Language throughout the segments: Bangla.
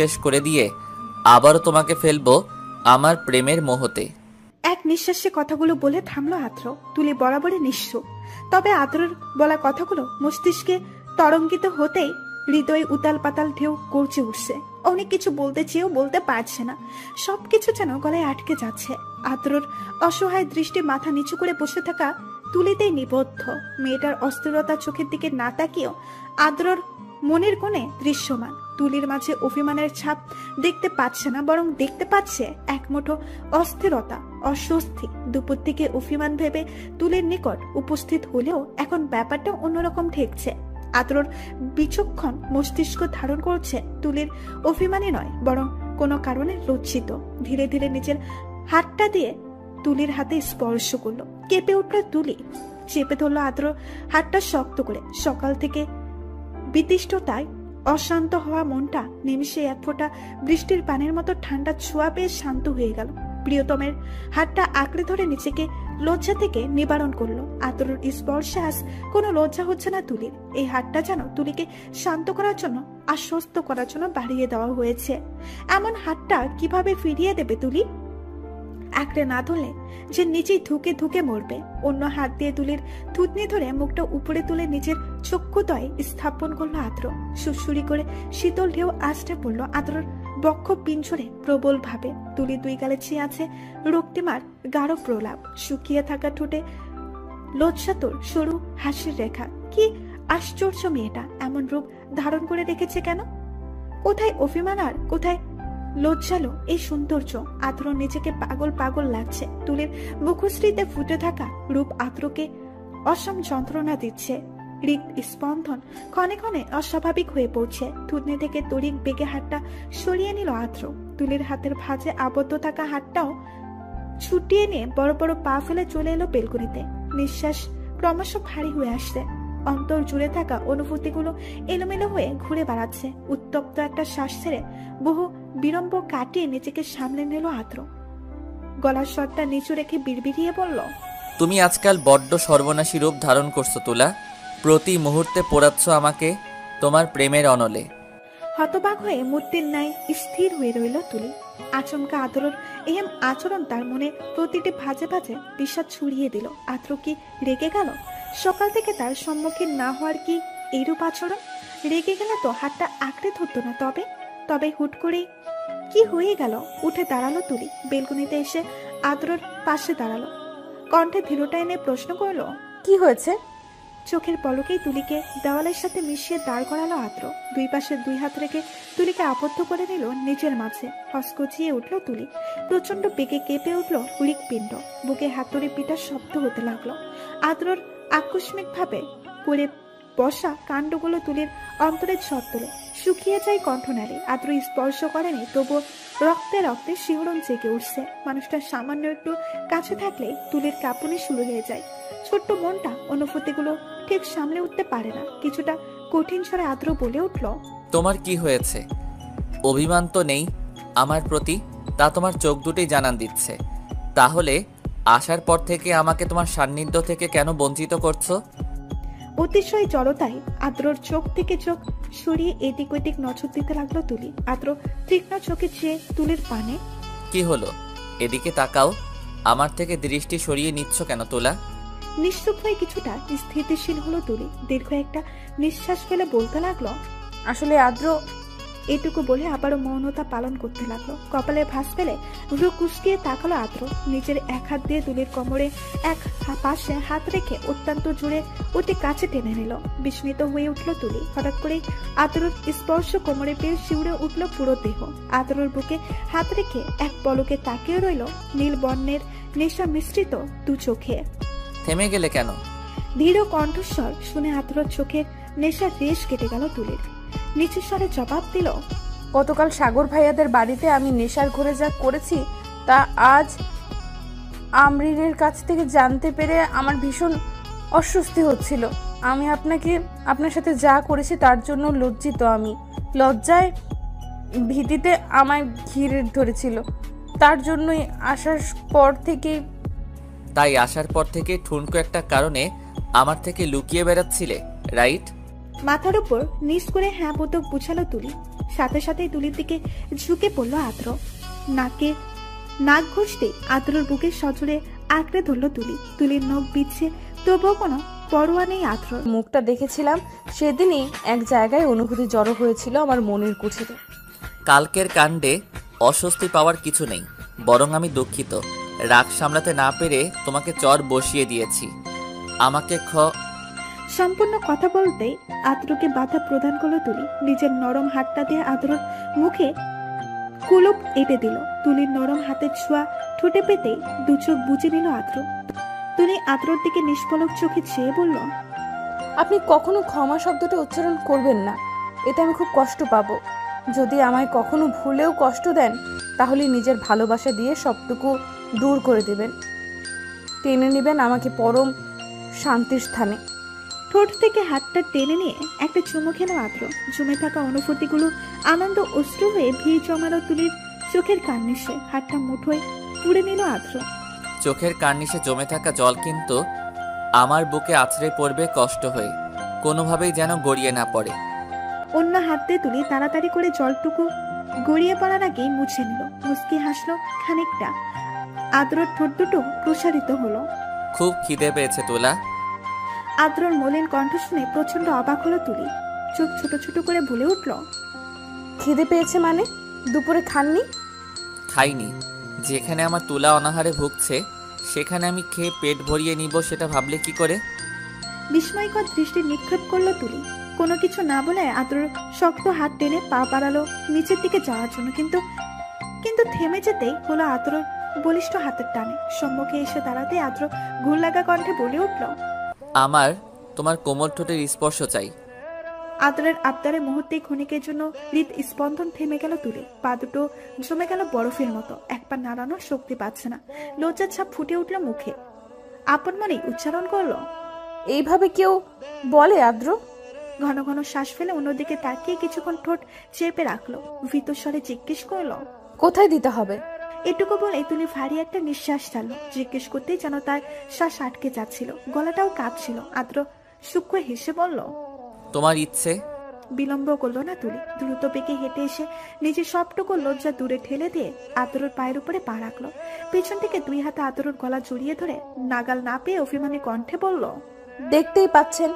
শেষ করে দিয়ে আবারও তোমাকে ফেলবো আমার প্রেমের মোহতে। এক নিঃশ্বাসে কথাগুলো বলে থামলো আদ্র। তুলি বরাবরই নিঃস্ব, তবে আদ্রর বলা কথাগুলো মস্তিষ্কে তরঙ্গিত হতেই হৃদয়ে উতাল পাতাল ঢেউ গর্জে উঠছে। অনেক কিছু বলতে চেয়েও বলতে পারছে না, সবকিছু যেন গলায় আটকে যাচ্ছে। আদ্রর অসহায় দৃষ্টি মাথা নিচু করে বসে থাকা তুলিতেই নিবদ্ধ। মেয়েটার অস্থিরতা চোখের দিকে না তাকিয়েও আদ্রর মনের কোণে দৃশ্যমান। তুলির মাঝে অভিমানের ছাপ দেখতে পাচ্ছে না, বরং দেখতে পাচ্ছে এক মুঠো অস্থিরতা, অস্বস্তি। দুপুর থেকে অভিমান ভেবে তুলির নিকট উপস্থিত হলেও এখন ব্যাপারটা অন্যরকম ঠেকছে। আদ্রর বিচক্ষণ মস্তিষ্ক ধারণ করছে তুলির অভিমানী নয়, বরং কোনো কারণে লজ্জিত। ধীরে ধীরে নিজের হাতটা দিয়ে তুলির হাতে স্পর্শ করলো। কেঁপে উঠল তুলি, চেপে ধরলো আদ্র হাতটা শক্ত করে। সকাল থেকে বিতৃষ্ণতায় অশান্ত হওয়া মনটা নিমিষে এক ফোঁটা বৃষ্টির পানির মতো ঠান্ডা ছোঁয়া পেয়ে শান্ত হয়ে গেল। প্রিয়তমের হাতটা আঁকড়ে ধরে নিজেকে লজ্জা থেকে নিবারণ করলো। আদ্রর স্পর্শে আজ কোনো লজ্জা হচ্ছে না তুলির। এই হাতটা যেন তুলিকে শান্ত করার জন্য, আশ্বস্ত করার জন্য বাড়িয়ে দেওয়া হয়েছে। এমন হাতটা কিভাবে ফিরিয়ে দেবে তুলি? আঁকড়ে না ধরলে যে নিজেই ধুকে ধুকে মরবে। অন্য হাত দিয়ে তুলির থুতনি ধরে মুখটা উপরে তুলে নিজের চক্ষুদয় স্থাপন করলো আদ্র। সুরসুরি করে শীতল ঢেউ আছড়ে পড়লো আদ্রর বক্ষ পিঞ্জরে প্রবল ভাবে। তুলি দুই গালে চেয়ে আছে রক্তিমার গাঢ় প্রলাপ, শুকিয়ে থাকা ঠোঁটে লজ্জাতুর সরু হাসির রেখা। কি আশ্চর্য মেয়েটা এমন রূপ ধারণ করে রেখেছে কেন? কোথায় অভিমান আর কোথায় লজ্জালো এই সৌন্দর্য? আদ্র নিজেকে পাগল পাগল লাগছে। তুলির মুখশ্রীতে ফুটে থাকা রূপ আদ্রকে অসম যন্ত্রণা দিচ্ছে। হৃদ স্পন্দন ক্ষণে ক্ষণে অস্বাভাবিক হয়ে পড়ছে। থুতনি থেকে তড়িৎ বেগে হাতটা সরিয়ে নিল আদ্র। তুলির হাতের ভাঁজে আবদ্ধ থাকা হাতটাও ছুটিয়ে নিয়ে বড় বড় পা ফেলে চলে এলো বেলকনিতে। নিঃশ্বাস ক্রমশ ভারী হয়ে আসছে। অন্তর জুড়ে থাকা অনুভূতিগুলো এলোমেলো হয়ে ঘুরে বেড়াচ্ছে। উত্তপ্ত একটা শ্বাস ছেড়ে বহু বিড়ম্ব কাটিয়ে নিজেকে সামলে নিল আদ্র। গলার স্বরটা নিচু রেখে বিড়বিড়িয়ে বলল, তুমি আজকাল বড্ড সর্বনাশী রূপ ধারণ করছো তুলা। প্রতি মুহূর্তে পোড়াচ্ছ আমাকে তোমার প্রেমের অনলে। হতবাক হয়ে মূর্তির ন্যায় স্থির হয়ে রইল তুলি। আচমকা আদ্রর এহেন আচরণ তার মনে প্রতিটি ভাজে ভাজে বিষাদ ছড়িয়ে দিল। আদ্র কি রেগে গেল? সকাল থেকে তার সম্মুখীন না হওয়ার কি এইরূপ আচরণ? রেগে গেলে তো হাতটা আঁকড়ে ধরতো না। তবে হুট করেই কি হয়ে গেল? উঠে দাঁড়ালো তুলি। বেলকনিতে এসে আদ্রর পাশে দাঁড়ালো। কণ্ঠে ধীরতা এনে প্রশ্ন করলো, কি হয়েছে? চোখের পলকেই তুলিকে দেওয়ালের সাথে মিশিয়ে দাঁড় করালো আদ্র। দুই পাশে দুই হাত রেখে তুলিকে আবদ্ধ করে নিল নিজের মাঝে। হসকচিয়ে উঠল তুলি। প্রচন্ড বেগে কেঁপে উঠল হৃৎপিণ্ড। বুকে হাতুড়ি পিটার শব্দ হতে লাগলো। আদ্রর আকস্মিক ভাবে করে বসা কাণ্ডগুলো তুলির অন্তরের ঝড় তোলে। শুকিয়ে যায় কণ্ঠনালী। আদ্র স্পর্শ করেনি, তবু রক্তে রক্তে শিহরণ জেগে উঠছে। মানুষটা সামান্য একটু কাছে থাকলে তুলির কাঁপুনি শুরু হয়ে যায়। ছোট্ট মনটা অনুভূতিগুলো ঠিক সামলে উঠতে পারে না। কিছুটা কঠিন স্বরে আদ্র বলে উঠল, তোমার কি হয়েছে? অভিমান তো নেই আমার প্রতি, তা তোমার চোখ দুটোই জানান দিচ্ছে। তাহলে আসার পর থেকে আমাকে তোমার সান্নিধ্য থেকে কেন বঞ্চিত করছো? অতিশয় জড়তায় আদ্রর চোখ থেকে চোখ সরিয়ে এদিক ওদিক নজর দিতে লাগলো তুলি। আদ্র তীক্ষ্ণ চোখে চেয়ে তুলির পানে, কি হলো? এদিকে তাকাও। আমার থেকে দৃষ্টি সরিয়ে নিচ্ছ কেন তোলা? নিশ্চুপ হয়ে কিছুটা স্থিতিশীল হলো তুলি। দীর্ঘ একটা নিঃশ্বাস ফেলে বলতে লাগলো, আসলে আদ্র। এটুকু বলে আবারও মৌনতা পালন করতে লাগলো। কপালে ভাঁজ ফেলে ভ্রু কুঁচকিয়ে তাকালো আদ্র। নিজের এক হাত দিয়ে তুলির কোমরে এক পাশে হাত রেখে অত্যন্ত জোরে অতি কাছে টেনে নিল। বিস্মিত হয়ে উঠল তুলি। হঠাৎ করে আদ্রর স্পর্শ কোমরে পেয়ে শিউরে উঠল পুরো দেহ। আদ্রর বুকে হাত রেখে এক পলকে তাকিয়ে রইল নীল বর্ণের নেশা মিশ্রিত দু চোখে। থেমে গেলে কেন? ধীর কণ্ঠস্বর শুনে আদ্রর চোখের নেশার রেশ কেটে গেল তুলির। নিচু স্বরে জবাব দিল, গতকাল সাগর ভাইয়াদের বাড়িতে আমি নেশার ঘরে যা করেছি তা আজ আমরিনের কাছ থেকে জানতে পেরে আমার ভীষণ অস্বস্তি হচ্ছিল। আমি আপনার সাথে যা করেছি তার জন্য লজ্জিত। আমি লজ্জায় ভীতিতে আমায় ঘিরে ধরেছিল। তার জন্যই আসার পর থেকে ঠুনকো একটা কারণে আমার থেকে লুকিয়ে বেড়াচ্ছিলে, রাইট? মাথার উপর নিচ করে হ্যাঁ বোধক বুঝালো তুলি। সাথে সাথেই তুলির দিকে ঝুঁকে পড়লো আদ্র। নাক ঘষতে আদ্রর বুকের সজোরে আঁকড়ে ধরলো তুলি। তুলির নখ বিচ্ছে, তবুও কোনো পরোয়া নেই আদ্র। মুখটা দেখেছিলাম সেদিনই এক জায়গায় অনুভূতি জড়ো হয়েছিল আমার মনের কুঠিরে। কালকের কাণ্ডে অস্বস্তি পাওয়ার কিছু নেই, বরং আমি দুঃখিত। রাগ সামলাতে না পেরে তোমাকে চর বসিয়ে দিয়েছি। আমাকে সম্পূর্ণ কথা বলতে আদ্রকে বাধা প্রদান করলো তুলি। নিজের নরম হাতটা দিয়ে আদ্রর মুখে কুলুপ এঁটে দিল। তুলির নরম হাতের ছোঁয়া ঠোঁটে পেতে দু চোখ বুজে নিল আদ্র। তুলি আদ্রর দিকে নিষ্পলক চোখে চেয়ে বলল, আপনি কখনো ক্ষমা শব্দটা উচ্চারণ করবেন না, এতে আমি খুব কষ্ট পাবো। যদি আমায় কখনো ভুলেও কষ্ট দেন তাহলে নিজের ভালোবাসা দিয়ে সবটুকু দূর করে দেবেন, টেনে নেবেন আমাকে পরম শান্তির স্থানে। ঠোঁট থেকে হাতটা টেনে নিয়ে একটা চুমু খেলো আদ্র। জমে থাকা অনুভূতিগুলো আনন্দ অশ্রু হয়ে ভিড় জমালো তুলির চোখের কার্নিশে। হাতটা মুঠোয় পুড়ে নিল আদ্র। চোখের কার্নিশে জমে থাকা জল কিন্তু আমার বুকে আছড়ে পড়বে কষ্ট হয়ে, কোনোভাবেই যেন গড়িয়ে না পড়ে। অন্য হাত দিয়ে তুলি তাড়াতাড়ি করে জলটুকু গড়িয়ে পড়ার আগেই মুছে নিল। মুচকি হাসলো খানিকটা। আদ্রর ঠোঁট দুটো প্রসারিত হলো। খুব খিদে পেয়েছে তোলা। আদ্রর মলিন কণ্ঠ শুনে প্রচন্ড অবাক হলো তুলি। চোখ ছোট ছোট করে বলে উঠল, খিদে পেয়েছে মানে? দুপুরে খাননি? খাইনি। যেখানে আমার তুলা অনাহারে ভুগছে সেখানে আমি খেয়ে পেট ভরিয়ে নিব, সেটা ভাবলে কি করে? বিস্ময়কর দৃষ্টি নিক্ষেপ করলো তুলি। কোনো কিছু না বলে আদ্রর শক্ত হাত টেনে পা বাড়ালো নিচের দিকে যাওয়ার জন্য, কিন্তু থেমে যেতেই হলো আদ্রর বলিষ্ঠ হাতের টানে। সম্মুখে এসে দাঁড়াতে আদ্র ঘুর লাগা কণ্ঠে বলে উঠল, আমার তোমার কোমল ঠোঁটের স্পর্শ চাই। আদ্রের আবদারে মুহূর্তে ক্ষণিকের জন্য হৃদ স্পন্দন থেমে গেল তুলে। পা দুটো জমে গেল বরফের মতো। এক পা নাড়ানোর শক্তি পাচ্ছে না। লজ্জার ছাপ ফুটে উঠল মুখে। আপন মনেই উচ্চারণ করলো, এইভাবে কেউ বলে আদ্র? ঘন ঘন শ্বাস ফেলে অন্যদিকে তাকিয়ে কিছুক্ষণ ঠোঁট চেপে রাখলো। ভীত স্বরে জিজ্ঞেস করলো, কোথায় দিতে হবে? এটুকু বলে তুলি ভারী একটা নিঃশ্বাস ছাড়লো। জিজ্ঞেস করতেই যেন তার শ্বাস আটকে যাচ্ছিল, গলাটাও কাঁপছিল। আদ্র সূক্ষ্ম হেসে বলল, তোমার ইচ্ছে। বিলম্ব করলো না তুলি। দ্রুত বেগে হেঁটে এসে নিজের সবটুকু লজ্জা দূরে ঠেলে দিয়ে আদরের পায়ের উপরে পা রাখলো। পেছন থেকে দুই হাতে আদরের গলা জড়িয়ে ধরে নাগাল না পেয়ে অভিমানী কণ্ঠে বলল, দেখতেই পাচ্ছেন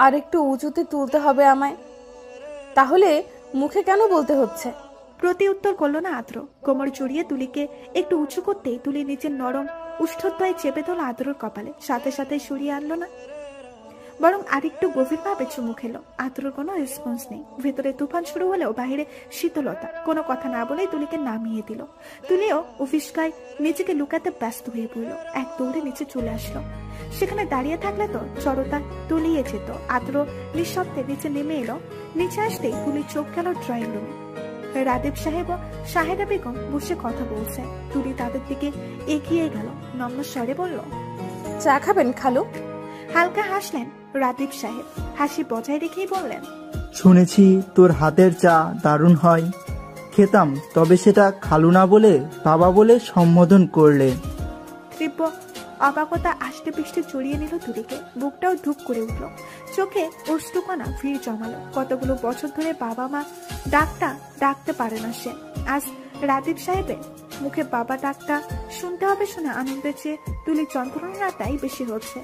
আর একটু উঁচুতে তুলতে হবে আমায়, তাহলে মুখে কেন বলতে হচ্ছে? প্রতি উত্তর করলো না আদ্র। কোমর জড়িয়ে তুলিকে একটু উঁচু করতেই তুলি নিচের নরম উষ্ঠদ্বয়ে চেপে তোলা আদ্রর কপালে। সাথে সাথে সরিয়ে আনলো না, বরং আরেকটু গভীরভাবে চুমু খেলো। আদ্রর কোনো রেসপন্স নেই। ভেতরে তুফান শুরু হলেও বাহিরে শীতলতা। কোনো কথা না বলেই তুলিকে নামিয়ে দিল। তুলিও উফিসকায় নিজেকে লুকাতে ব্যস্ত হয়ে পড়ল। এক দৌড়ে নিচে চলে আসলো। সেখানে দাঁড়িয়ে থাকলে তো জড়তা তলিয়ে যেত। আদ্র নিঃশব্দে নিচে নেমে এলো। নিচে আসতেই তুলির চোখ গেল ড্রয়িং রুমে। রাদেব সাহেব ও শাহেদা বেগম বসে কথা বলছে। তুলি তাদের দিকে এগিয়ে গেল। নম্র স্বরে বলল, চা খাবেন খালু? হালকা হাসলেন রাদীপ সাহেব। হাসি বজায় রেখেই বললেন, শুনেছি তোর হাতের চা দারুণ হয়। খেতাম, তবে সেটা খালু না বলে বাবা বলে সম্বোধন করলে। তীব্র অবাকতা আষ্টে পৃষ্ঠে জড়িয়ে নিল তুলিকে। বুকটাও ধুপ করে উঠল। চোখে অশ্রুকণা ভিড় জমালো। কতগুলো বছর ধরে বাবা মা ডাকতে পারে না সে। আজ রাদীপ সাহেবের মুখে বাবা ডাকটা শুনতে হবে শুনে আনন্দের চেয়ে তুলির যন্ত্রণাটাই বেশি হচ্ছে।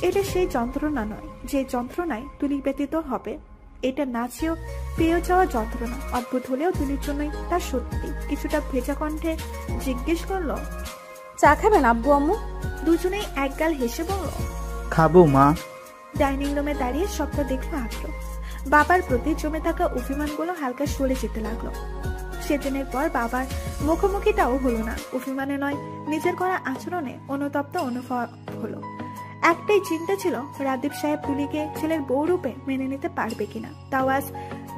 এটা সেই যন্ত্রণা নয় যে যন্ত্রণায় তুলি ব্যতীত হবে। এটা না চেয়েও পেয়ে যাওয়া যন্ত্রণা। অদ্ভুত হলেও তুলির জন্যই তা সত্যি। কিছুটা ভেজা কণ্ঠে জিজ্ঞেস করলো, চা খাবেন আব্বু আম্মু? দুজনেই একগাল হেসে বলল, খাবো মা। ডাইনিং রুমে দাঁড়িয়ে সবটা দেখলো আদ্র। বাবার প্রতি জমে থাকা অভিমানগুলো হালকা সরে যেতে লাগলো। সেদিনের পর বাবার মুখোমুখিটাও হলো না। অভিমানে নয়, নিজের করা আচরণে অনুতপ্ত অনুভব হলো। একটাই চিন্তা ছিল, রাদীপ সাহেব তুলিকে ছেলের বউ রূপে মেনে নিতে পারবে কিনা। তাও আজ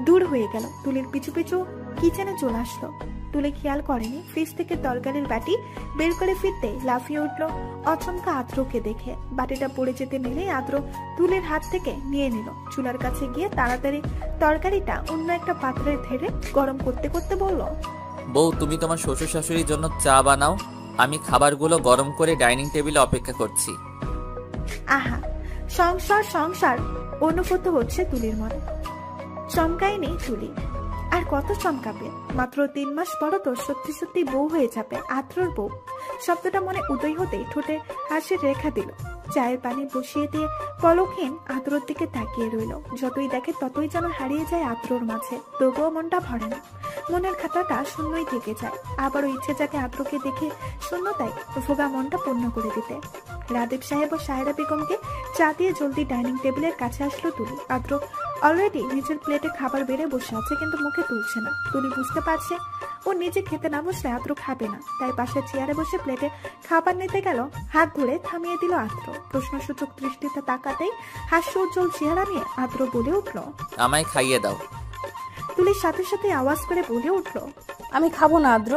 দূর হয়ে গেল। তুলির পিছু পিছু কিচেনে চলে আসলো। তুলি খেয়াল করেনি ফ্রিজ থেকে তরকারির বাটি বের করে ফিরতে লাফিয়ে উঠলো অচমকা আদ্রকে দেখে। বাটিটা পড়ে যেতে নিলেই আদ্র তুলির হাত থেকে নিয়ে নিল। চুলার কাছে গিয়ে তাড়াতাড়ি তরকারিটা অন্য একটা পাত্রে ঢেলে গরম করতে করতে বলল, বউ, তুমি তোমার শ্বশুর শাশুড়ির জন্য চা বানাও, আমি খাবারগুলো গরম করে ডাইনিং টেবিলে অপেক্ষা করছি। আহা, সংসার সংসার অনুভূত হচ্ছে তুলির মনে। চমকায়নি তুলি। আর কত চমকাবে। মাত্র 3 মাস পরও তো সত্যি সত্যি বউ হয়ে যাবে, আদ্রর বউ। শব্দটা মনে উদয় হতেই ঠোঁটে হাসির রেখা দিল। চায়ের পানি বসিয়ে দিয়ে পলকহীন আদ্রর দিকে তাকিয়ে রইল। যতই দেখে ততই যেন হারিয়ে যায় আদ্রর মাঝে। তবুও মনটা ভরে না, মনের খাতাটা শূন্যই থেকে যায়। আবারও ইচ্ছে যাকে আদ্রকে দেখে শূন্যতায় ভোগা মনটা পূর্ণ করে দিতে। রাদীপ সাহেব ও সায়রা বেগমকে চা দিয়ে জলদি ডাইনিং টেবিলের কাছে আসলো তুলি। আদ্র অলরেডি নিজের প্লেটে খাবার বেড়ে বসে আছে, কিন্তু মুখে তুলছে না। তুলি বুঝতে পারছে ও নিজে খেতে না বসলে আদ্র খাবে না, তাই পাশে চেয়ারে বসে প্লেটে খাবার নিতে গেল। হাত ধরে থামিয়ে দিল আদ্র। প্রশ্নসূচক দৃষ্টিতে তাকাতেই হাস্য উজ্জ্বল চেহারা নিয়ে আদ্র বলে উঠল, আমায় খাইয়ে দাও। তুলির সাথে সাথে আওয়াজ করে বলে উঠল, আমি খাবো না আদ্র।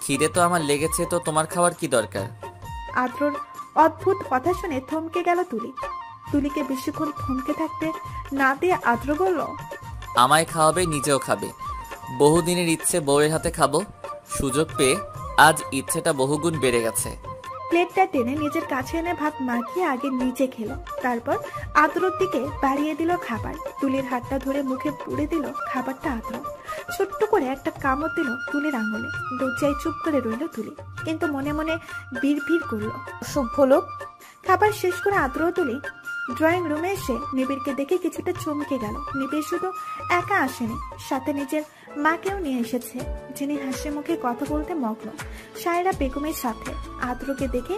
খিদে তো আমার লেগেছে, তো তোমার খাওয়ার কি দরকার? আদ্রর অদ্ভুত কথা শুনে থমকে গেল তুলি। তুলিকে বেশিক্ষণ থমকে থাকতে না দিয়ে আদ্র বলল, আমায় খাওয়াবে, নিজেও খাবে। বহুদিনের ইচ্ছে বউয়ের হাতে খাবো, সুযোগ পেয়ে আজ ইচ্ছেটা বহুগুণ বেড়ে গেছে। প্লেটটা টেনে নিজের কাছে এনে ভাত মাখিয়ে আগে নিচে খেলো, তারপর আদ্রর দিকে বাড়িয়ে দিল খাবার। তুলির হাতটা ধরে মুখে পুড়ে দিল খাবারটা আদ্র। ছোট্ট করে একটা কামড় দিল তুলির আঙুলে। লজ্জায় চুপ করে রইল তুলি, কিন্তু মনে মনে বিড় করলো। অসভ্য লোক। খাবার শেষ করে আদ্র ও তুলি ড্রয়িং রুমে এসে নিবিড়কে দেখে কিছুটা চমকে গেল। নিবিড় শুধু একা আসেনি, সাথে নিজের মাকেও নিয়ে এসেছে, যিনি হাসি মুখে কথা বলতে মগ্ন সায়রা বেগমের সাথে। আদ্রকে দেখে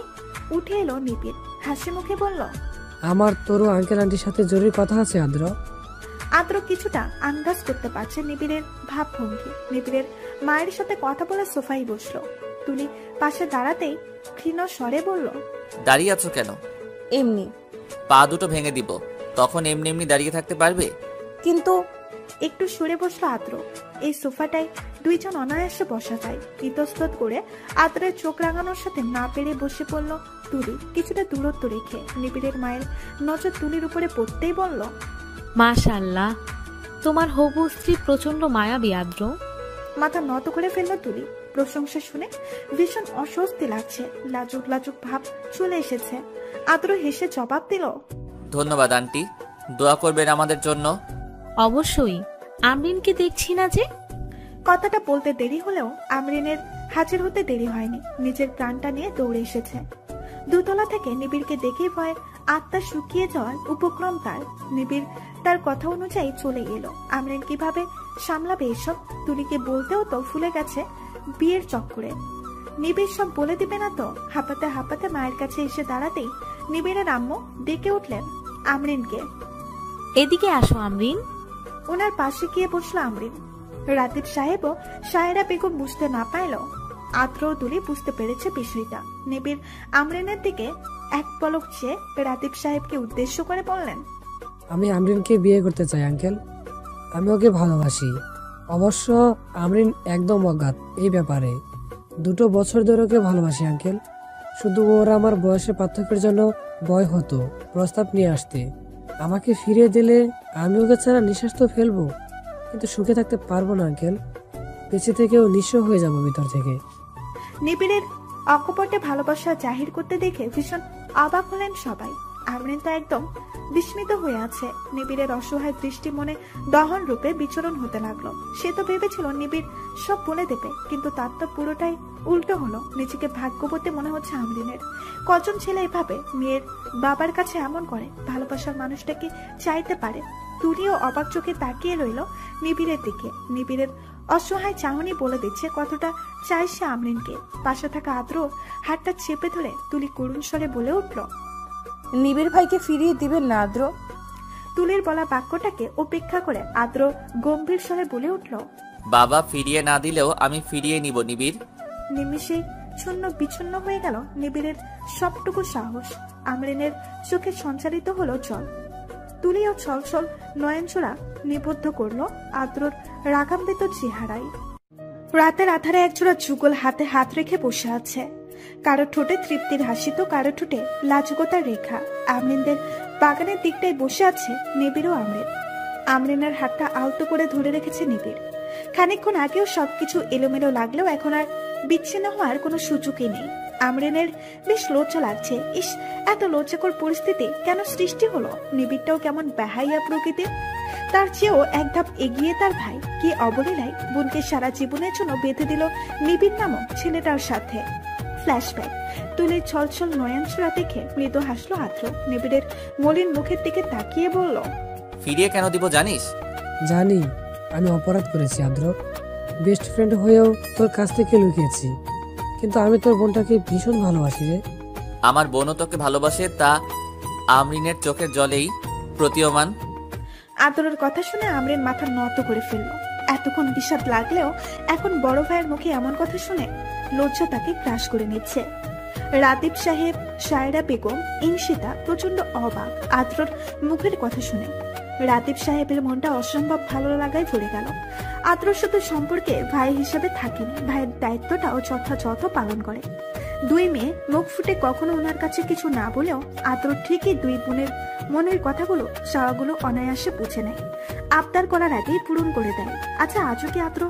উঠে এলো নিবিড়, হাসি মুখে বলল, আমার তোর আঙ্কেল আন্টির সাথে জরুরি কথা আছে আদ্র। আদ্র কিছুটা আন্দাজ করতে পারছে নিবিড়ের ভাবভঙ্গি। নিবিড়ের মায়ের সাথে কথা বলে সোফায় বসলো। তুলি পাশে দাঁড়াতেই ক্ষীণ স্বরে বলল, দাঁড়িয়ে আছো কেন? এমনি। পা দুটো ভেঙে দিব, তখন এমনি এমনি দাঁড়িয়ে থাকতে পারবে? কিন্তু একটু সরে বসলো আদ্র। এই সোফাটায় দুইজন অনায়াসে বসা যায়। ইতস্তত করে আদ্রের চোখ রাঙানোর সাথে না পেরে বসে পড়ল তুলি, কিছুটা দূরত্ব রেখে। নিবিড়ের মায়ের নজর তুলির উপরে পড়তেই বলল, মাশাআল্লাহ, তোমার হবু স্ত্রী প্রচন্ড মায়াবী আদ্র। মাথা নত করে ফেললো তুলি। প্রশংসা শুনে ভীষণ অস্বস্তি লাগছে, লাজুক লাজুক ভাব চলে এসেছে। আদ্র হেসে জবাব দিল, ধন্যবাদ আন্টি, দোয়া করবেন আমাদের জন্য। অবশ্যই। আমরিনকে দেখছি না যে। কথাটা বলতে দেরি হলেও আমরিনের হাজির হতে দেরি হয়নি। নিজের প্রাণটা নিয়ে দৌড়ে এসেছে। দুতলা থেকে নিবিড়কে দেখে ভয়ে আত্মা শুকিয়ে যাওয়ার উপক্রম তার। নিবিড় তার কথা অনুযায়ী চলে এলো। আমরিন কিভাবে সামলাবে এসব? তুলিকে বলতেও তো ফুলে গেছে বিয়ের চক্করে। নিবিড় সব বলে দিবে না তো? হাঁপাতে হাঁপাতে মায়ের কাছে এসে দাঁড়াতেই নিবিড়ের আম্মু ডেকে উঠলেন আমরিনকে। এদিকে আসো আমরিন। ওনার পাশে গিয়ে বসলো আমরিন। রাদীপ সাহেবও সায়রা বেগম বুঝতে না পারলেও আদ্র ও তুলি বুঝতে পেরেছে বিষয়টা। নিবিড় আমরিনের দিকে এক পলক চেয়ে রাদীপ সাহেবকে উদ্দেশ্য করে বললেন, আমি আমরিনকে বিয়ে করতে চাই আঙ্কেল। আমি ওকে ভালোবাসি। অবশ্য আমরিন একদম অজ্ঞাত এই ব্যাপারে। 2 বছর ধরে ওকে ভালোবাসি আঙ্কেল। শুধু ওর আমার বয়সে পার্থক্যের জন্য ভয় হতো প্রস্তাব নিয়ে আসতে। আমাকে ফিরিয়ে দিলে আমি ওকে ছাড়া নিঃশ্বাস তো ফেলবো, কিন্তু সুখে থাকতে পারবো না আঙ্কেল। বেঁচে থেকেও নিঃস্ব হয়ে যাবো ভিতর থেকে। নিবিড়ের অকপটে ভালোবাসা জাহির করতে দেখে ভীষণ অবাক হলেন সবাই। আমরিন তো একদম বিস্মিত হয়ে আছে। নিবিড়ের অসহায় দৃষ্টি মনে দহন রূপে বিচরণ হতে লাগলো। সে তো ভেবেছিল নিবিড় সব বলে দেবে, কিন্তু তার তো পুরোটাই উল্টো হলো। নিজেকে ভাগ্যবতী মনে হচ্ছে আমরিনের। কজন ছেলে এভাবে মেয়ের বাবার কাছে এমন করে? ভালোবাসার মানুষটাকে চাইতে পারে? তুলিও অবাক চোখে তাকিয়ে রইল নিবিড়ের দিকে। নিবিড়ের অসহায় চাহনি বলে দিচ্ছে কতটা চাই সে আমরিনকে। পাশে থাকা আদ্র হাতটা চেপে ধরে তুলি করুণ স্বরে বলে উঠল, নিবিড় ভাইকে ফিরিয়ে দিবেন না আদ্র। তুলির বলা বাক্যটাকে উপেক্ষা করে আদ্র গম্ভীর স্বরে বলে উঠল, বাবা ফিরিয়ে না দিলেও আমি ফিরিয়ে নিব নিবিড়। নিমিষে ছন্ন বিচ্ছন্ন হয়ে গেল নিবিড়ের সবটুকু সাহস। আমরিনের চোখে সঞ্চারিত হলো জল। তুলিও ছলছল নয়নচোরা নিবদ্ধ করলো আদ্রর রাগান্বিত চেহারায়। রাতের আধারে একজোড়া যুগল হাতে হাত রেখে বসে আছে। কারো ঠোঁটে তৃপ্তির হাসি তো কারো ঠোঁটে লাজুকতার রেখা। আমরিনদের বাগানের দিকটায় বসে আছে নিবিড় ও আমরিন। আমরিনের হাতটা আলতো করে ধরে রেখেছে নিবিড়। খানিকক্ষণ আগেও সবকিছু এলোমেলো লাগলেও এখন আর বিচ্ছিন্ন হওয়ার কোনো সুযোগই নেই। আমরিনের বেশ লজ্জা লাগছে। ইস, এত লজ্জাকর পরিস্থিতি কেন সৃষ্টি হলো? নিবিড়টাও কেমন বেহাইয়া প্রকৃতির। তার চেয়েও এক ধাপ এগিয়ে তার ভাই। কি অবলীলায় বোনকে সারা জীবনের জন্য বেঁধে দিল নিবিড় নামক ছেলেটার সাথে। ফ্ল্যাশব্যাক। তুলির ছলছল নয়নছড়া দেখে মৃদু হাসলো আদ্র। নিবিড়ের মলিন মুখের দিকে তাকিয়ে বলল, ফিরিয়ে কেন দিব জানিস? জানি আমি অপরাধ করেছি আদ্র, বেস্ট ফ্রেন্ড হয়েও তোর কাছ থেকে লুকিয়েছি, কিন্তু আমি তোর বোনটাকে ভীষণ ভালোবাসি রে। আমার বোনও তোকে ভালোবাসে, তা আমরিনের চোখের জলেই প্রতীয়মান। আদরের কথা শুনে আমরিন মাথা নত করে ফেললো। এতক্ষণ বিষাদ লাগলেও এখন বড় ভাইয়ের মুখে এমন কথা শুনে লজ্জা তাকে গ্রাস করে নিচ্ছে। রাদীপ সাহেব, সায়রা বেগম, ইনশিতা প্রচন্ড অবাক আদ্রর মুখের কথা শুনে। রাদীপ সাহেবের মনটা অসম্ভব ভালো লাগায় ভরে গেল। আদ্র শুধু সম্পর্কে ভাই হিসেবে থাকেনি, ভাইয়ের দায়িত্বটাও যথাযথ পালন করে। দুই মেয়ে মুখ ফুটে কখনো ওনার কাছে কিছু না বলেও আদ্র ঠিকই দুই বোনের মনের কথাগুলো, চাওয়াগুলো অনায়াসে বুঝে নেয়। আবদার করার আগেই পূরণ করে দেয়। আচ্ছা, আজও কি আদ্র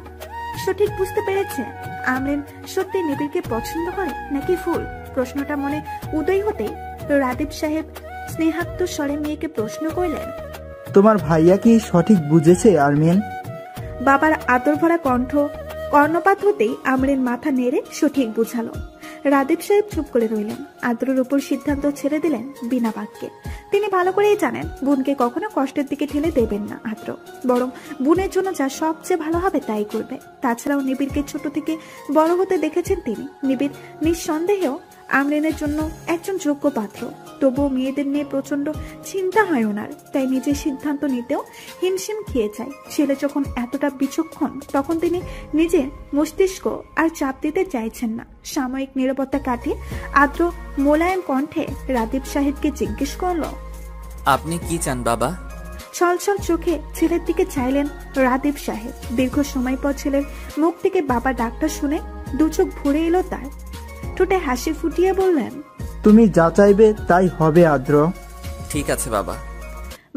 সঠিক বুঝতে পেরেছে আমরিন সত্যি নিবিড়কে পছন্দ করে নাকি ফুল? প্রশ্নটা মনে উদয় হতেই রাদীপ সাহেব স্নেহাক্ত স্বরে মেয়েকে প্রশ্ন করলেন, তোমার ভাইয়া কি সঠিক বুঝেছে আরমিন? বাবার আদর ভরা কণ্ঠ কর্ণপাত হতেই আমরিন মাথা নেড়ে সঠিক বুঝালো। রাদীপ সাহেব চুপ করে রইলেন। আদ্রর উপর সিদ্ধান্ত ছেড়ে দিলেন বিনা বাক্যে। তিনি ভালো করেই জানেন বোনকে কখনো কষ্টের দিকে ঠেলে দেবেন না আদ্র, বরং বোনের জন্য যা সবচেয়ে ভালো হবে তাই করবে। তাছাড়াও নিবিড়কে ছোট থেকে বড় হতে দেখেছেন তিনি। নিবিড় নিঃসন্দেহেও আমরিনের জন্য একজন যোগ্য পাত্র। তবুও মেয়েদের নিয়ে প্রচন্ড চিন্তা হয় ওনার, তাই নিজের সিদ্ধান্ত নিতেও হিমশিম খেয়ে যায়। ছেলে যখন এতটা বিচক্ষণ তখন তিনি নিজের মস্তিষ্ক আর চাপ দিতে চাইছেন না। সাময়িক নীরবতা কাটিয়ে আদ্র মোলায়েম কণ্ঠে রাদীপ সাহেবকে জিজ্ঞেস করল, আপনি কি চান বাবা? ছলছল চোখে ছেলের দিকে চাইলেন রাদীপ সাহেব। দীর্ঘ সময় পর ছেলের মুখ থেকে বাবা ডাকটা শুনে দু চোখ ভরে এলো তার। ঠোঁটে হাসি ফুটিয়ে বললেন, তুমি যা চাইবে তাই হবে আদ্র। ঠিক আছে বাবা।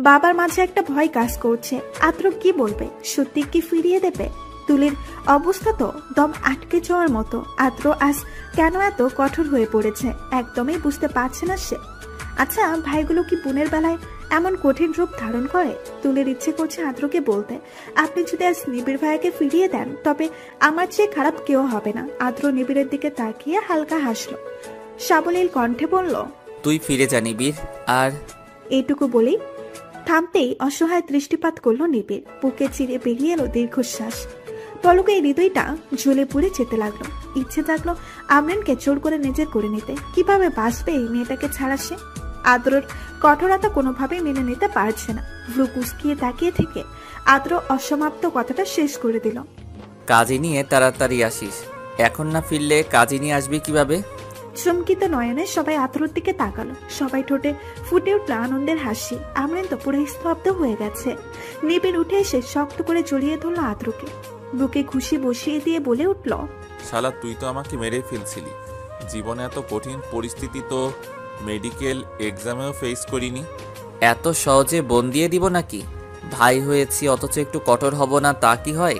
বাবার মাঝে একটা ভয় কাজ করছে। আদ্র কি বলবে? সত্যি কি ফিরিয়ে দেবে? তুলির অবস্থা তো দম আটকে যাওয়ার মতো। আদ্র আজ কেন এত কঠোর হয়ে পড়েছে একদমই বুঝতে পারছে না সে। আচ্ছা, ভাইগুলো কি বোনের বেলায় এমন কঠিন রূপ ধারণ করে? তুলির ইচ্ছে করছে আদ্রকে বলতে, আপনি যদি আজ নিবিড় ভাইকে ফিরিয়ে দেন তবে আমার চেয়ে খারাপ কেউ হবে না। আদ্র নিবিড়ের দিকে তাকিয়ে হালকা হাসলো, সাবলীল কণ্ঠে বলল, তুই ফিরে যা নিবিড়। আর এইটুকু বলেই থামতেই অসহায় দৃষ্টিপাত করলো নিবিড়। বুকে চিরে বেরিয়ে এলো দীর্ঘশ্বাস। পলকে হৃদয়টা জ্বলে পুড়ে যেতে লাগলো। ইচ্ছে থাকলো আমরিনকে জোর করে নিজের করে নিতে। কিভাবে বাঁচবে এই মেয়েটাকে ছাড়া সে? আদ্রর কঠোরতা কোনোভাবেই মেনে নিতে পারছে না। ভ্রু কুঁচকিয়ে তাকিয়ে থেকে আদ্র অসমাপ্ত কথাটা শেষ করে দিল, কাজে নিয়ে তাড়াতাড়ি আসিস। এখন না ফিরলে কাজে নিয়ে আসবি কিভাবে? চমকিত নয়নে সবাই আদ্রর দিকে তাকালো। সবাই ঠোঁটে ফুটে উঠল আনন্দের হাসি। আমরিন তো পুরো স্তব্ধ হয়ে গেছে। নিবিড় উঠে এসে শক্ত করে জড়িয়ে ধরল আদ্রকে। বুকে খুশি বসিয়ে দিয়ে বলে উঠল, শালা তুই তো আমাকে মেরে ফেলছিলি। জীবনে এত কঠিন পরিস্থিতি তো মেডিকেল এক্সামেও ফেস করিনি। এত সহজে বোন দিয়ে দিব নাকি? ভাই হয়েছি অথচ একটু কঠোর হব না তা কি হয়?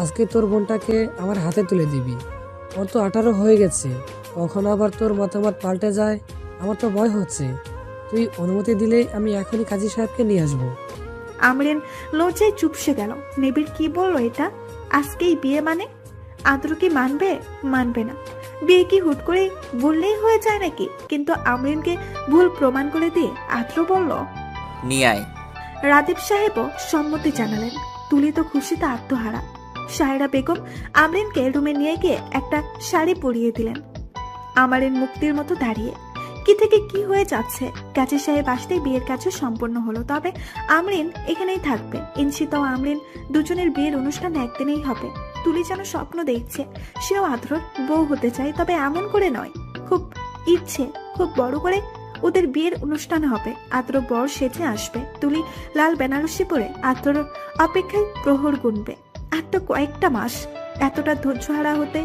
আজকে তোর বোনটাকে আমার হাতে তুলে দিবি। ওর তো 18 হয়ে গেছে, কখন আবার তোর মতামত পাল্টে যায় আমার তো ভয় হচ্ছে। তুই অনুমতি দিলে আমি এখনই কাজী সাহেবকে নিয়ে আসবো। আমরিন লজ্জায় চুপসে গেল। নিবিড় কি বললো এটা? আজকেই বিয়ে মানে? আদ্র কি মানবে? মানবে না। বিয়ে কি হুট করে বললেই হয়ে যায় নাকি? কিন্তু আমরিনকে ভুল প্রমাণ করে দিয়ে আদ্র বলল, নিয়ে আয়। রাদীপ সাহেবও সম্মতি জানালেন। তুলি তো খুশিতে আত্মহারা। সায়রা বেগম আমরিনকে রুমে নিয়ে গিয়ে একটা শাড়ি পরিয়ে দিলেন। আমরিন মুক্তির মতো দাঁড়িয়ে। কি থেকে কি হয়ে যাচ্ছে? কাজী সাহেব আসতেই বিয়ের কাজও সম্পন্ন হলো। তবে আমরিন এখানেই থাকবে। ইনশিতা ও আমরিন দুজনের বিয়ের অনুষ্ঠান একদিনেই হবে। তুলি যেন স্বপ্ন দেখছে সেও আদ্রর বউ হতে চায়, তবে এমন করে নয়। খুব ইচ্ছে, খুব বড় করে ওদের বিয়ের অনুষ্ঠান হবে। আদ্র বর সেজে আসবে। তুলি লাল বেনারসি পরে আদ্রর অপেক্ষায় প্রহর গুনবে। আর তো কয়েকটা মাস। এতটা ধৈর্যহারা হতে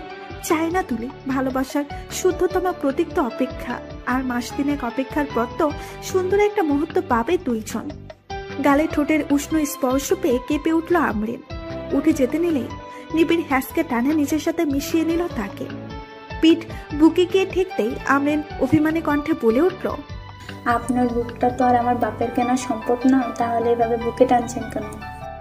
চায় না তুলি। ভালোবাসার শুদ্ধতম প্রতীক তো অপেক্ষা। আর মাস দিনেক অপেক্ষার পর তো সুন্দর একটা মুহূর্ত পাবে দুইজন। গালে ঠোঁটের উষ্ণ স্পর্শ পেয়ে কেঁপে উঠল আমরিন। উঠে যেতে নিলেই নিবিড় হ্যাসকে টানে নিজের সাথে মিশিয়ে নিল তাকে। পিঠ বুকে গিয়ে ঠেকতেই আমরিন অভিমানী কণ্ঠে বলে উঠল, আপনার বুকটা তো আর আমার বাপের কেনা সম্পদ না, তাহলে এভাবে বুকে টানছেন কেন?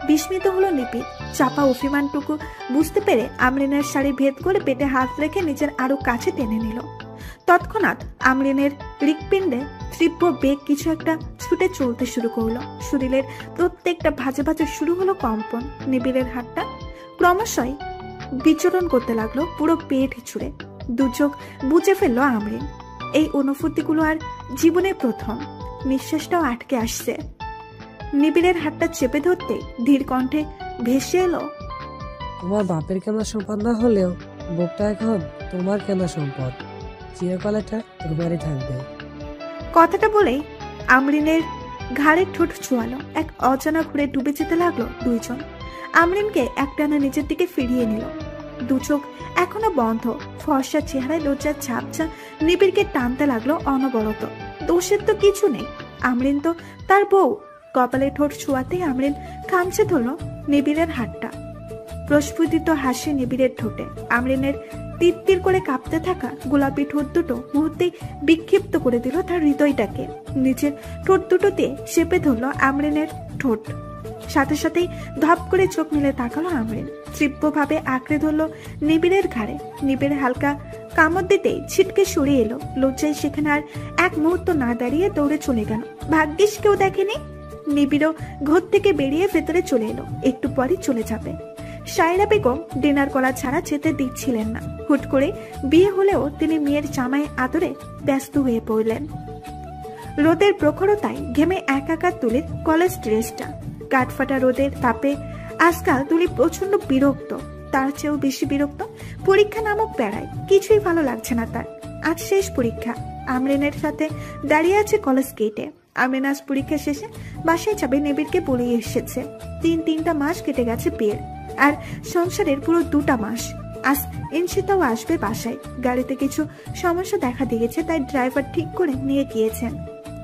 বিস্মিত হলো নিবিড়। চাপা অভিমানটুকু বুঝতে পেরে আমরিনের শাড়ি ভেদ করে পেটে হাত রেখে নিজের আরো কাছে টেনে নিল। তৎক্ষণাৎ আমরিনের হৃৎপিণ্ডে তীব্র বেগ কিছু একটা ছুটে চলতে শুরু করলো। শরীরের প্রত্যেকটা ভাঁজে ভাঁজে শুরু হলো কম্পন। নিবিড়ের হাতটা ক্রমশই বিচরণ করতে লাগলো পুরো পেট জুড়ে। দু চোখ বুঝে ফেললো আমরিন। এই অনুভূতিগুলো আর জীবনের প্রথম। নিঃশ্বাসটাও আটকে আসছে। নিবিড়ের হাতটা চেপে ধরতে ধীর কণ্ঠে ভেসে এলো, তোমার বাপের কেনা সম্পদ না হলেও বুকটা এখন তোমার কেনা সম্পদ, চিরকাল এটা তোমারই থাকবে। কথাটা বলেই আমরিনের ঘাড়ে ঠোঁট ছোঁয়ালো। এক অজানা ঘুরে ডুবে যেতে লাগলো দুইজন। আমরিনকে একটানা নিজের দিকে ফিরিয়ে নিল। দু চোখ এখনো বন্ধ। ফর্সা চেহারায় লজ্জার ঝাপঝা নিবিড়কে টানতে লাগলো অনবরত। দোষের তো কিছু নেই, আমরিন তো তার বউ। কপালে ঠোঁট ছোঁয়াতেই আমরিন খামচে ধরল নিবিড়ের হাতটা। প্রস্ফুটিত হাসি নিবিড়ের ঠোঁটে। আমরিনের তিত্তির করে কাঁপতে থাকা গোলাপি ঠোঁট দুটো মুহূর্তেই বিক্ষিপ্ত করে দিল তার হৃদয়টাকে। নিজের ঠোঁট দুটো দিয়ে চেপে ধরল আমরিনের ঠোঁট। সাথে সাথেই ধপ করে চোখ মেলে তাকালো আমরিন। তীব্রভাবে আঁকড়ে ধরল নিবিড়ের ঘাড়ে। নিবিড় হালকা কামড় দিতেই ছিটকে সরে এলো। লজ্জায় সেখানে আর এক মুহূর্ত না দাঁড়িয়ে দৌড়ে চলে গেল। ভাগ্যিস কেউ দেখেনি। নিবিড়ও ঘর থেকে বেরিয়ে ভেতরে চলে এলো। একটু পরই চলে যাবে। সায়রা বেগম ডিনার করা ছাড়া যেতে দিচ্ছিলেন না। হুট করে বিয়ে হলেও তিনি মেয়ের জামাই আদরে ব্যস্ত হয়ে পড়লেন। রোদের প্রখরতায় ঘেমে একাকার তুলির কলেজ ড্রেসটা। কাঠফাটা রোদের তাপে আজকাল তুলি প্রচন্ড বিরক্ত। তার চেয়েও বেশি বিরক্ত পরীক্ষা নামক প্যারায়। কিছুই ভালো লাগছে না তার। আজ শেষ পরীক্ষা। আমরিনের সাথে দাঁড়িয়ে আছে কলেজ গেটে। আমরিন আজ পরীক্ষা শেষে বাসায় যাবে নিবিড়কে বলেই এসেছে। তিনটা মাস কেটে গেছে বিয়ের, আর সংসারের পুরো 2টা মাস। আজ ইনশিতাও আসবে বাসায়। গাড়িতে কিছু সমস্যা দেখা দিয়েছে, তাই ড্রাইভার ঠিক করে নিয়ে গিয়েছেন।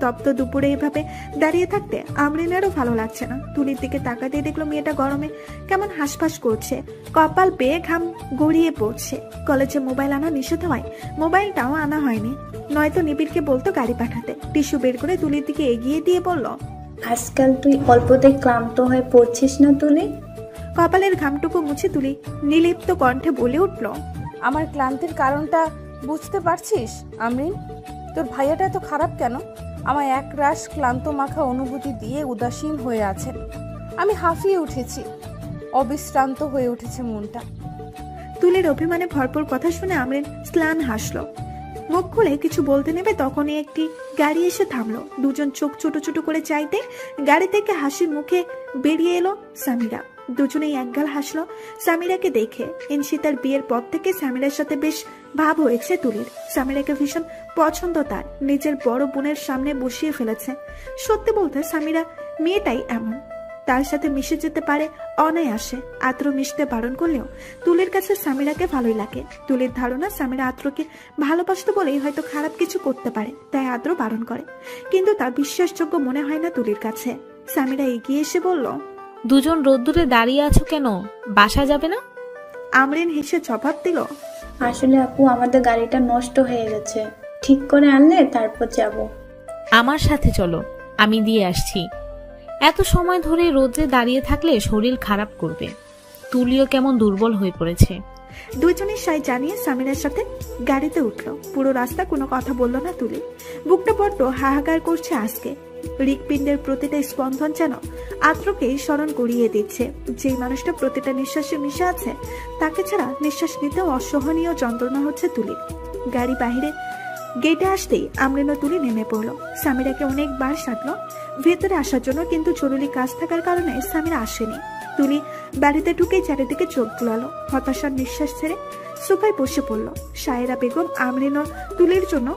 তপ্ত দুপুরে এভাবে দাঁড়িয়ে থাকতে আমরিনেরও ভালো লাগছে না। তুলির দিকে তাকাতে দেখলো মেয়েটা গরমে কেমন হাঁসফাঁস করছে। কপাল বেয়ে ঘাম গড়িয়ে পড়ছে। কলেজে মোবাইল আনা নিষেধ হয়, মোবাইলটাও আনা হয়নি, নয়তো নিবিড়কে বলতো গাড়ি পাঠাতে। টিস্যু বের করে তুলির দিকে এগিয়ে দিয়ে বলল, আজকাল তুই অল্পতে ক্লান্ত হয়ে পড়ছিস না তুলি? কপালের ঘামটুকু মুছে তুলি নিলিপ্ত কণ্ঠে বলে উঠল, আমার ক্লান্তির কারণটা বুঝতে পারছিস আমরিন? তোর ভাইয়াটা এত খারাপ কেন? আমার এক রাশ ক্লান্ত মাখা অনুভূতি দিয়ে উদাসীন হয়ে আছেন। আমি হাঁফিয়ে উঠেছি, অবিশ্রান্ত হয়ে উঠেছে মনটা। তুলির অভিমানে ভরপুর কথা শুনে আমরিন স্লান হাসলো। মুখ খুলে কিছু বলতে নেবে তখনই একটি গাড়ি এসে থামলো। দুজন চোখ ছোট ছোট করে চাইতে গাড়ি থেকে হাসি মুখে বেরিয়ে এলো সামিরা। দুজনেই একগাল হাসলো সামিরাকে দেখে। ইনশিতার বিয়ের পর থেকে সামিরার সাথে বেশ ভাব হয়েছে তুলির। সামিরাকে ভীষণ পছন্দ তার। নিজের বড় বোনের সামনে বসিয়ে ফেলেছে। সত্যি বলতে সামিরা মেয়েটাই এমন, তার সাথে মিশে যেতে পারে অনায়াসে। আদ্র মিশতে বারণ করলেও তুলির কাছে সামিরাকে ভালোই লাগে। তুলির ধারণা সামিরা আদ্রকে ভালোবাসতে বলেই হয়তো খারাপ কিছু করতে পারে, তাই আদ্র বারণ করে। কিন্তু তা বিশ্বাসযোগ্য মনে হয় না তুলির কাছে। সামিরা এগিয়ে এসে বলল, দুজন রোদ্দুরে দাঁড়িয়ে আছো কেন? বাসা যাবে না? আমরিন হেসে জবাব দিল, আসলে আপু, আমাদের গাড়িটা নষ্ট হয়ে গেছে, ঠিক করে আনলে তারপর যাব। আমার সাথে চলো, আমি দিয়ে আসছি। এত সময় ধরে রোদ্রে দাঁড়িয়ে থাকলে শরীর খারাপ করবে। তুলিও কেমন দুর্বল হয়ে পড়েছে। দুইজনের সাই জানিয়ে সামিরার সাথে গাড়িতে উঠলো। পুরো রাস্তা কোনো কথা বলল না তুলি। বুকটা বড্ড হাহাকার করছে আজকে। হৃৎপিণ্ডের প্রতিটা স্পন্দন যেন আদ্রকে স্মরণ করিয়ে দিচ্ছে। যেই মানুষটা প্রতিটা নিঃশ্বাসে মিশে আছে, তাকে ছাড়া নিঃশ্বাস নিতেও অসহনীয় যন্ত্রণা হচ্ছে তুলির। গাড়ি বাহিরে গেটে আসতেই আমরিনও তুলি নেমে পড়লো। সামিরাকে অনেকবার সাধলো ভেতরে আসার জন্য, কিন্তু জরুরি কাজ থাকার কারণে সামিরা আসেনি। তুলি বাড়িতে ঢুকে চারিদিকে চোখ বুলালো। হতাশার নিঃশ্বাস ছেড়ে সোফায় বসে পড়লো। সায়রা বেগম আমরিনও তুলির জন্য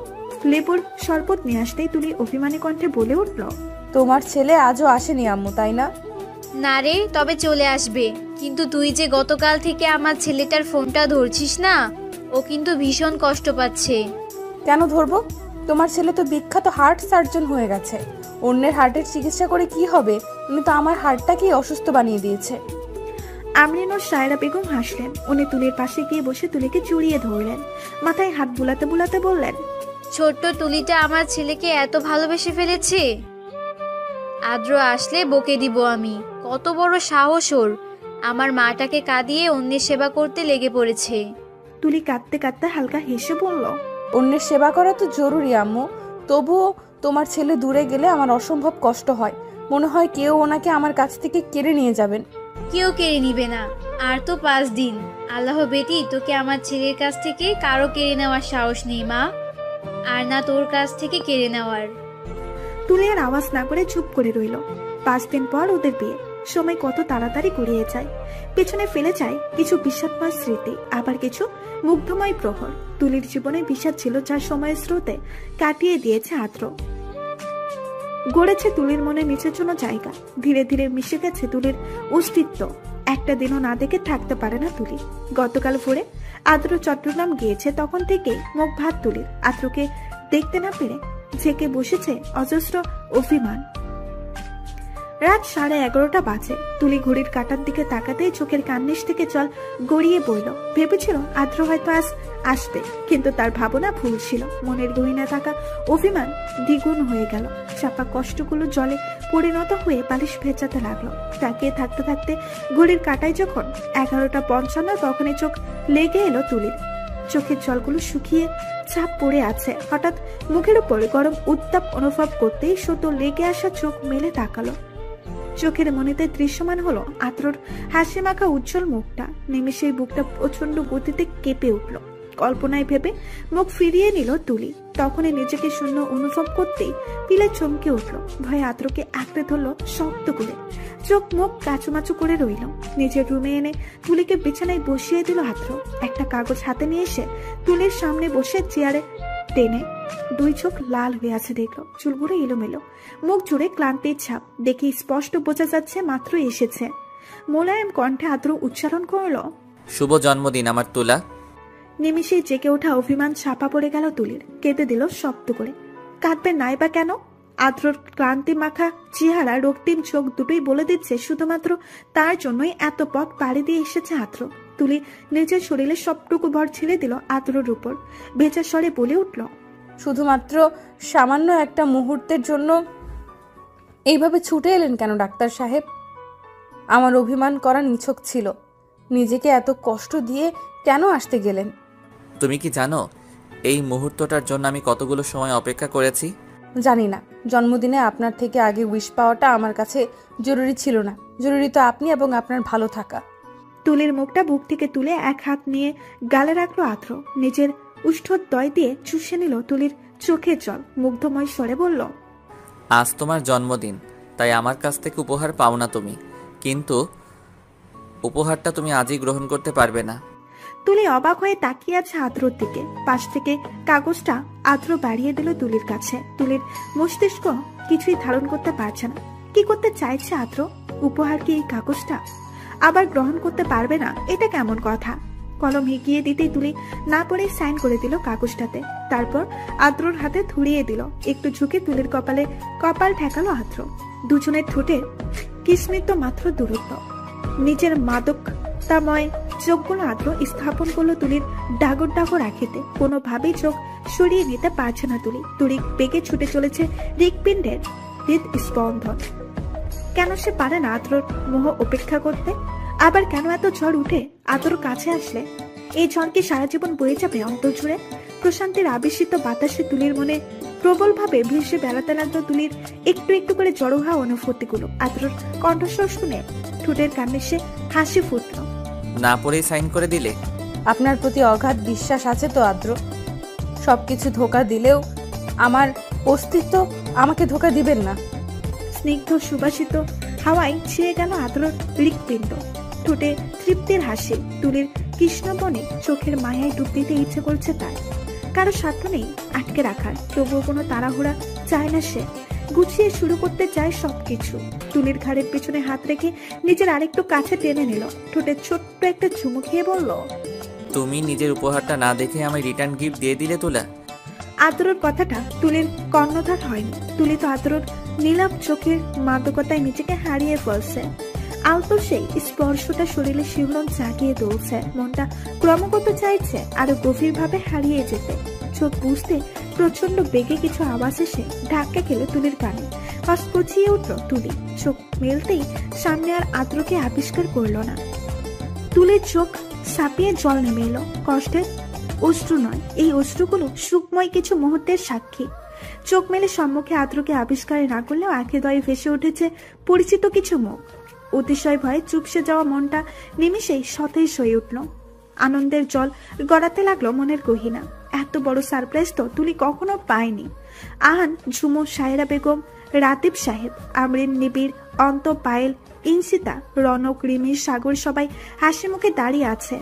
লেবুর শরবত নিয়ে আসতেই তুলি অভিমানী কণ্ঠে বলে উঠল, তোমার ছেলে আজও আসেনি আম্মু, তাই না? না রে, তবে চলে আসবে। কিন্তু তুই যে গতকাল থেকে আমার ছেলেটার ফোনটা ধরছিস না, ও কিন্তু ভীষণ কষ্ট পাচ্ছে। কেন ধরবো? তোমার ছেলে তো বিখ্যাত হার্ট সার্জন হয়ে গেছে। অন্যের হার্টের চিকিৎসা করে কি হবে? উনি তো আমার হার্টটাকেই অসুস্থ বানিয়ে দিয়েছে। আমরিন ও সায়রা বেগম হাসলেন। উনি তুলির পাশে গিয়ে বসে তুলিকে জড়িয়ে ধরলেন। মাথায় হাত বুলাতে বুলাতে বললেন, ছোট্ট তুলিটা আমার ছেলেকে এত ভালোবেসে ফেলেছে। আদ্র আসলে বকে দিব আমি। কত বড় সাহস ওর! আমার মাটাকে কাঁদিয়ে অন্যের সেবা করতে লেগে পড়েছে। তুলি কাঁদতে কাঁদতে হালকা হেসে বলল, অন্যের সেবা করা তো জরুরি আম্মু, তবুও তোমার ছেলে দূরে গেলে আমার অসম্ভব কষ্ট হয়। মনে হয় কেউ ওনাকে আমার কাছ থেকে কেড়ে নিয়ে যাবেন। কেউ কেড়ে নিবে না। আর তো 5 দিন। আল্লাহ বেটি, তোকে আমার ছেলের কাছ থেকে কারো কেড়ে নেওয়ার সাহস নেই মা, আর না তোর কাছ থেকে কেড়ে নেওয়ার। তুলি আর আওয়াজ না করে চুপ করে রইল। 5 দিন পর ওদের বিয়ে। সময় কত তাড়াতাড়ি গড়িয়ে যায়। পেছনে ফেলে যায় কিছু বিষাদময় স্মৃতি, আবার কিছু মুগ্ধময় প্রহর। তুলির জীবনে বিষাদ ছিল, যা সময়ের স্রোতে কাটিয়ে দিয়েছে আদ্র। গড়েছে তুলির মনে নিচের জন্য জায়গা। ধীরে ধীরে মিশে গেছে তুলির অস্তিত্ব। একটা দিনও না দেখে থাকতে পারে না তুলি। গতকাল ভোরে আদ্র চট্টগ্রাম গিয়েছে, তখন থেকে মুখ ভাত তুলির। আদ্রকে দেখতে না পেরে ঝেঁকে বসেছে অজস্র অভিমান। রাত 11:30 বাজে। তুলি ঘড়ির কাঁটার দিকে তাকাতেই চোখের কান্নিস থেকে জল গড়িয়ে পড়ল। ভেবেছিল আদ্র হয়তো আজ আসবে, কিন্তু তার ভাবনা ভুল ছিল। মনের গহীনে থাকা অভিমান দ্বিগুণ হয়ে গেল। চাপা কষ্টগুলো জলে পরিণত হয়ে বালিশ ভেজাতে লাগলো। তাকিয়ে থাকতে থাকতে ঘড়ির কাঁটায় যখন 11:55, তখনই চোখ লেগে এলো তুলির। চোখের জলগুলো শুকিয়ে ছাপ পড়ে আছে। হঠাৎ মুখের উপর গরম উত্তাপ অনুভব করতেই সদ্য লেগে আসা চোখ মেলে তাকালো। চোখের মনিতে দৃশ্যমান হলো আদ্রর হাসি মাখা উজ্জ্বল মুখটা। নিমেষেই বুকটা প্রচন্ড গতিতে কেঁপে উঠল। কল্পনায় ভেবে মুখ ফিরিয়ে নিল তুলি। তখনই নিজেকে শূন্য অনুভব করতেই পিলে চমকে উঠল। ভয়ে আদ্রকে আঁকড়ে ধরল শক্ত করে। চোখ মুখ কাচুমাচু করে রইল। নিজের রুমে এনে তুলিকে বিছানায় বসিয়ে দিল আদ্র। একটা কাগজ হাতে নিয়ে এসে তুলির সামনে বসে চেয়ারে টেনে 2 চোখ লাল হয়ে আছে দেখলো। চুলগুলো এলোমেলো, মুখ জুড়ে ক্লান্তির ছাপ। দেখে স্পষ্ট বোঝা যাচ্ছে মাত্র এসেছে। মোলায়েম কণ্ঠে আদ্র উচ্চারণ করলো, শুভ জন্মদিন আমার তুলা। নিমিষেই জেগে ওঠা অভিমান ছাপা পড়ে গেল তুলির। কেঁদে দিল শব্দ করে। কাঁদবে নাই বা কেন? আদ্রর ক্লান্তি মাখা চেহারা, রক্তিম চোখ দুটোই বলে দিচ্ছে শুধুমাত্র তার জন্যই এত পথ পাড়ি দিয়ে এসেছে আদ্র। তুলি নিজের শরীরে সবটুকু ভর ছেড়ে দিল আদ্রর উপর। ভেজা স্বরে বলে উঠল, শুধুমাত্র সামান্য একটা মুহূর্তের জন্য এইভাবে ছুটে এলেন কেন ডাক্তার সাহেব? আমার অভিমান করা নিছক ছিল। নিজেকে এত কষ্ট দিয়ে কেন আসতে গেলেন? তুমি কি জানো এই মুহূর্তটার জন্য আমি কতগুলো সময় অপেক্ষা করেছি? জানি না। জন্মদিনে আপনার থেকে আগে উইশ পাওয়াটা আমার কাছে জরুরি ছিল না। জরুরি তো আপনি এবং আপনার ভালো থাকা। তুলির মুখটা বুক থেকে তুলে এক হাত নিয়ে গালে রাখলো আদ্র। নিজের উষ্ঠদ্বয় দিয়ে চুষে নিল তুলির চোখের জল। মুগ্ধময় স্বরে বলল, আজ তোমার জন্মদিন, তাই আমার কাছ থেকে উপহার পাও না তুমি, কিন্তু উপহারটা তুমি আজই গ্রহণ করতে পারবে না। তুলি অবাক হয়ে তাকিয়ে আছে আদ্রর দিকে। পাশ থেকে কাগজটা আদ্র বাড়িয়ে দিল তুলির কাছে। তুলির মস্তিষ্ক কিছুই ধারণ করতে পারছে না। কি করতে চাইছে আদ্র? উপহার কি এই কাগজটা? আবার গ্রহণ করতে পারবে না, এটা কেমন কথা? কলম এগিয়ে দিতেই তুলি না পড়ে সাইন করে দিল কাগজটাতে। তারপর আদ্রর হাতে ধরিয়ে দিল। একটু ঝুঁকে তুলির কপালে কপাল ঠেকালো আদ্র। দুজনের ঠোঁটে কিসমিত মাত্র দূরত্ব। নিজের মাদকতাময় চোখগুলো আদ্র স্থাপন করলো তুলির ডাগর ডাগর আঁখিতে। কোনোভাবেই চোখ সরিয়ে নিতে পারছে না তুলি। তুলি বেগে ছুটে চলেছে হৃৎপিণ্ডের হৃদস্পন্দন। কেন সে পারে না আদ্রর মোহ উপেক্ষা করতে? আবার কেন এত ঝড় উঠে আদ্রর কাছে আসলে? এই ঝড় কি সারা জীবন বয়ে যাবে অন্তর জুড়ে? প্রশান্তির আবেশিত বাতাসে তুলির মনে প্রবলভাবে ভেসে বেড়াতে লাগলো তুলির একটু একটু করে জড়ো হওয়া অনুভূতিগুলো। আদ্রর কণ্ঠস্বর শুনে ঠোঁটের কান্নিসে হাসি ফুটল। না পড়েই সাইন করে দিলে? আপনার প্রতি অগাধ বিশ্বাস আছে তো আদ্র। সবকিছু ধোঁকা দিলেও আমার অস্তিত্ব আমাকে ধোঁকা দিবেন না। স্নিগ্ধ সুবাসিত হাওয়ায় ছেয়ে গেল আদ্রর হৃৎপিণ্ড। ঠোঁটে তৃপ্তির হাসি। তুলির কৃষ্ণবনে চোখের মায়ায় ডুব দিতে ইচ্ছে করছে তার। কারো স্বার্থ নেই আটকে রাখার, তবুও কোনো তাড়াহুড়া চায় না সে। গুছিয়ে শুরু করতে চায় সবকিছু। তুলির ঘাড়ের পিছনে হাত রেখে নিজের আরেকটু কাছে টেনে নিল। ঠোঁটে ছোট্ট একটা চুমু খেয়ে বলল, তুমি নিজের উপহারটা না দেখে আমায় রিটার্ন গিফট দিয়ে দিলে তুলা। আদ্রর কথাটা তুলির কর্ণধার হয়নি। তুলি তো আদ্রর নীলাভ চোখের মাদকতায় নিজেকে হারিয়ে ফেলছে। আলতো সেই স্পর্শটা শরীরে শিহরণ জাগিয়ে তুলছে। মনটা ক্রমাগত চাইছে আরো গভীরভাবে হারিয়ে যেতে। চোখ বুঝতে প্রচন্ড বেগে কিছু আওয়াজ এসে ধাক্কা খেলে তুলির কানে। হস কচিয়ে উঠল তুলি। চোখ মেলতেই সামনে আর আদ্রকে আবিষ্কার করলো না। তুলির চোখ ছাপিয়ে জল নেমে এলো। কষ্টের অশ্রু নয়, এই অশ্রুগুলো সুখময় কিছু মুহূর্তের সাক্ষী। চোখ মেলে সম্মুখে আদ্রকে আবিষ্কার না করলেও আঁখে দয়ে ভেসে উঠেছে পরিচিত কিছু মুখ। অতিশয় ভয়ে চুপসে যাওয়া মনটা নিমিষেই সতেজ হয়ে উঠল। আনন্দের জল গড়াতে লাগলো মনের গহিনা। এত বড় সারপ্রাইজ তো তুলি কখনো পায়নি। আহান, ঝুমু, সায়রা বেগম, রাতিব সাহেব, আমরিন, নিবিড়, অন্ত, পায়েল, ইনসিতা, রনক, রিমি, সাগর সবাই হাসি মুখে দাঁড়িয়ে আছে।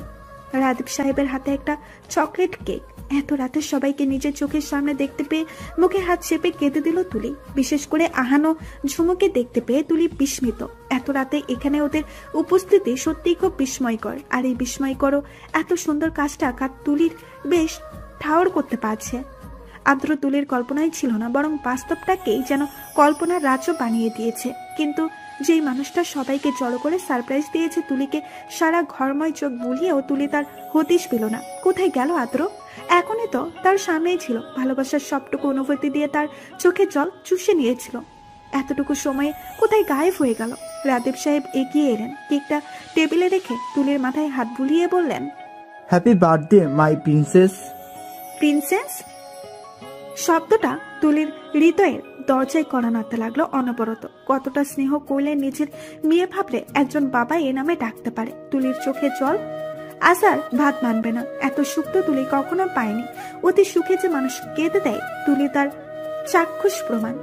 রাতিব সাহেবের হাতে একটা চকলেট কেক। এত রাতে সবাইকে নিজের চোখের সামনে দেখতে পেয়ে মুখে হাত চেপে কেঁদে দিল তুলি। বিশেষ করে আহানো ঝুমুকে দেখতে পেয়ে তুলি বিস্মিত। এত রাতে এখানে ওদের উপস্থিতি সত্যিই খুব বিস্ময়কর। আর এই বিস্ময়কর এত সুন্দর কাজটা তুলির বেশ ঠাওর করতে পারছে। আদ্র তুলির কল্পনাই ছিল না, বরং বাস্তবটাকেই যেন কল্পনার রাজ্য বানিয়ে দিয়েছে। কিন্তু যেই মানুষটা সবাইকে জড়ো করে সারপ্রাইজ দিয়েছে তুলিকে, সারা ঘরময় চোখ বুলিয়েও তুলি তার হদিশ পেল না। কোথায় গেল আদ্র? এখনই তো তার সামনেই ছিল। ভালোবাসার সবটুকু অনুভূতি দিয়ে তার চোখে জল চুষে নিয়েছিল। এতটুকু সময়ে কোথায় গায়েব হয়ে গেল? রাতিব সাহেব এগিয়ে এলেন। কেকটা টেবিলে রেখে তুলির মাথায় হাত বুলিয়ে বললেন, happy birthday my princess. Princess শব্দটা তুলির হৃদয়ের দরজায় কড়া নাড়তে লাগলো অনবরত। কতটা স্নেহ করলে নিজের মেয়ে ভাবলে একজন বাবা এ নামে ডাকতে পারে। তুলির চোখে জল। আসার ভাত মানবে না, এত সুখ তো তুলি কখনো পায়নি। অতি সুখে যে মানুষ কেঁদে দেয় তুলি তার চাক্ষুষ প্রমাণ।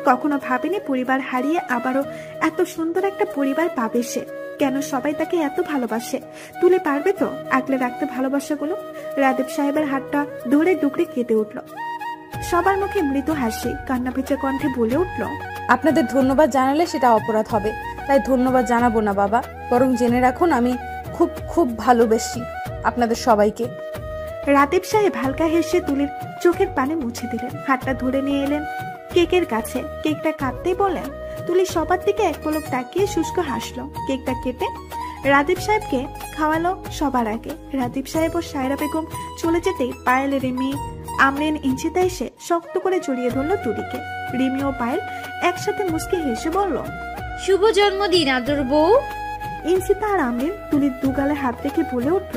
কখনো ভাবেনি পরিবার হারিয়ে আবারও এত সুন্দর একটা পরিবার পাবে সে। কেন সবাই তাকে এত ভালোবাসে? তুলে পারবে তো আগলে রাখতে ভালোবাসাগুলো? রাদেব সাহেবের হাতটা ধরে ডুকরে কেঁদে উঠল। সবার মুখে মৃদু হাসি, কান্না ভেজা কণ্ঠে বলে উঠল, আপনাদের ধন্যবাদ জানালে সেটা অপরাধ হবে, তাই ধন্যবাদ জানাবো না বাবা, বরং জেনে রাখুন আমি খুব খুব ভালোবাসি আপনাদের সবাইকে। রাদেব সাহেব হালকা হেসে তুলির চোখের পানি মুছে দিলেন। হাতটা ধরে নিয়ে এলেন কেকের কাছে। কেকটা কাটতেই বলেন। তুলি সবার দিকে এক পলক তাকিয়ে শুষ্ক হাসলো। কেকটা কেটে রাদীপ সাহেবকে খাওয়ালো সবার আগে। রাদীপ সাহেব ও সায়রা বেগম চলে যেতেই পায়েল, রিমি, আমরিন, ইঞ্চিতা এসে শক্ত করে জড়িয়ে ধরলো তুলিকে। রিমি ও পায়েল একসাথে মুচকি হেসে বলল, শুভ জন্মদিন আদর বউ। ইঞ্চিতা আর আমরিন তুলির দুগালে হাত রেখে বলে উঠল,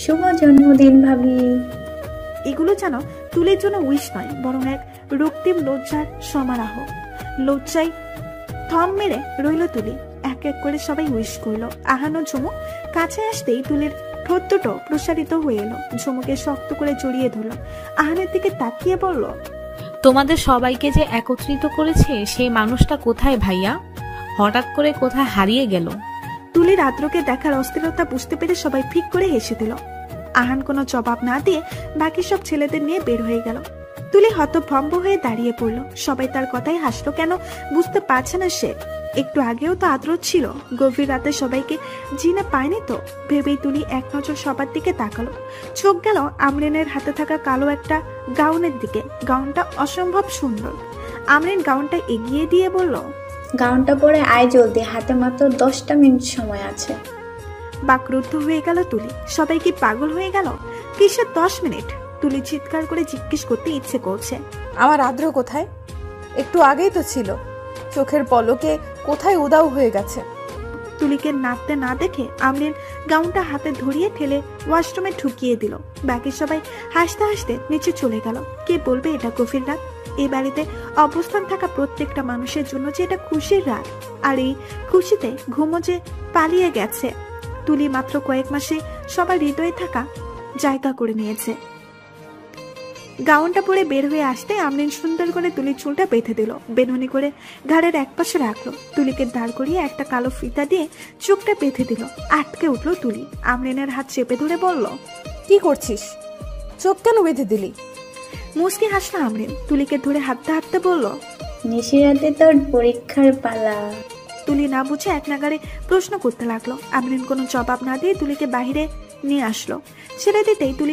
শুভ জন্মদিন ভাবি। এগুলো যেন তুলির জন্য উইশ নয়, বরং এক রক্তিম লজ্জার সমারোহ। লজ্জায় থম মেরে রইল তুলি। এক এক করে সবাই উইশ করলো। আহানো ঝুমু কাছে আসতেই তুলির ঠোঁট দুটো প্রসারিত হয়ে এলো। ঝুমুকে শক্ত করে জড়িয়ে ধরলো। আহানের দিকে তাকিয়ে বলল, তোমাদের সবাইকে যে একত্রিত করেছে সেই মানুষটা কোথায় ভাইয়া? হঠাৎ করে কোথায় হারিয়ে গেল? তুলির আদ্রকে দেখার অস্থিরতা বুঝতে পেরে সবাই ফিক করে হেসে দিল। আহান কোনো জবাব না দিয়ে বাকি সব ছেলেদের নিয়ে বের হয়ে গেল। তুলি হতভম্ব হয়ে দাঁড়িয়ে পড়ল। সবাই তার কথাই হাসলো। কেন বুঝতে পারছে না সে? একটু আগেও তো আদ্র ছিল। গভীর রাতে সবাইকে জিনে পায়নি তো ভেবেই তুলি এক নজর সবার দিকে তাকালো। চোখ গেল আমরিনের হাতে থাকা কালো একটা গাউনের দিকে। গাউনটা অসম্ভব সুন্দর। আমরিন গাউনটা এগিয়ে দিয়ে বলল, গাউনটা পরে আয় জলদি, হাতে মাত্র 10টা মিনিট সময় আছে। বাকরুদ্ধ হয়ে গেল তুলি। সবাই কি পাগল হয়ে গেল? কিসের 10 মিনিট? তুলি চিৎকার করে জিজ্ঞেস করতে ইচ্ছে করছে, আমার আদ্র কোথায়? একটু আগেই তো ছিল। চোখের পলকে কোথায় উদাও হয়ে গেছে। তুলিকে নাচতে না দেখে আমরিন গাউনটা হাতে ধরিয়ে ঠেলে ওয়াশরুমে ঢুকিয়ে দিল। বাকি সবাই হাসতে হাসতে নিচে চলে গেল। কে বলবে এটা গভীর রাত? এই বাড়িতে অবস্থান থাকা প্রত্যেকটা মানুষের জন্য যে এটা খুশির রাত। আর এই খুশিতে ঘুমো যে পালিয়ে গেছে। তুলি মাত্র কয়েক মাসে সবার হৃদয়ে থাকা জায়গা করে নিয়েছে। গাউনটা পরে বের হয়ে আসতে আমরিন সুন্দর করে তুলির চুলটা বেঁধে দিল। বেনুনি করে ঘাড়ের এক পাশে রাখলো। তুলিকে দাঁড় করিয়ে একটা কালো ফিতা দিয়ে চোখটা বেঁধে দিল। আটকে উঠলো তুলি। আমরিনের হাত চেপে ধরে বলল, কি করছিস? চোখ কেন বেঁধে দিলি? মুচকি হাসলো আমরিন। তুলিকে ধরে হাঁটতে হাঁটতে বলল, নিশিরাতে তোর পরীক্ষার পালা। তুলি না বুঝে এক নাগারে প্রশ্ন করতে লাগলো। আমরিন কোনো জবাব না দিয়ে তুলিকে বাহিরে নিয়ে আসলো। ছেড়ে দিতেই তুলি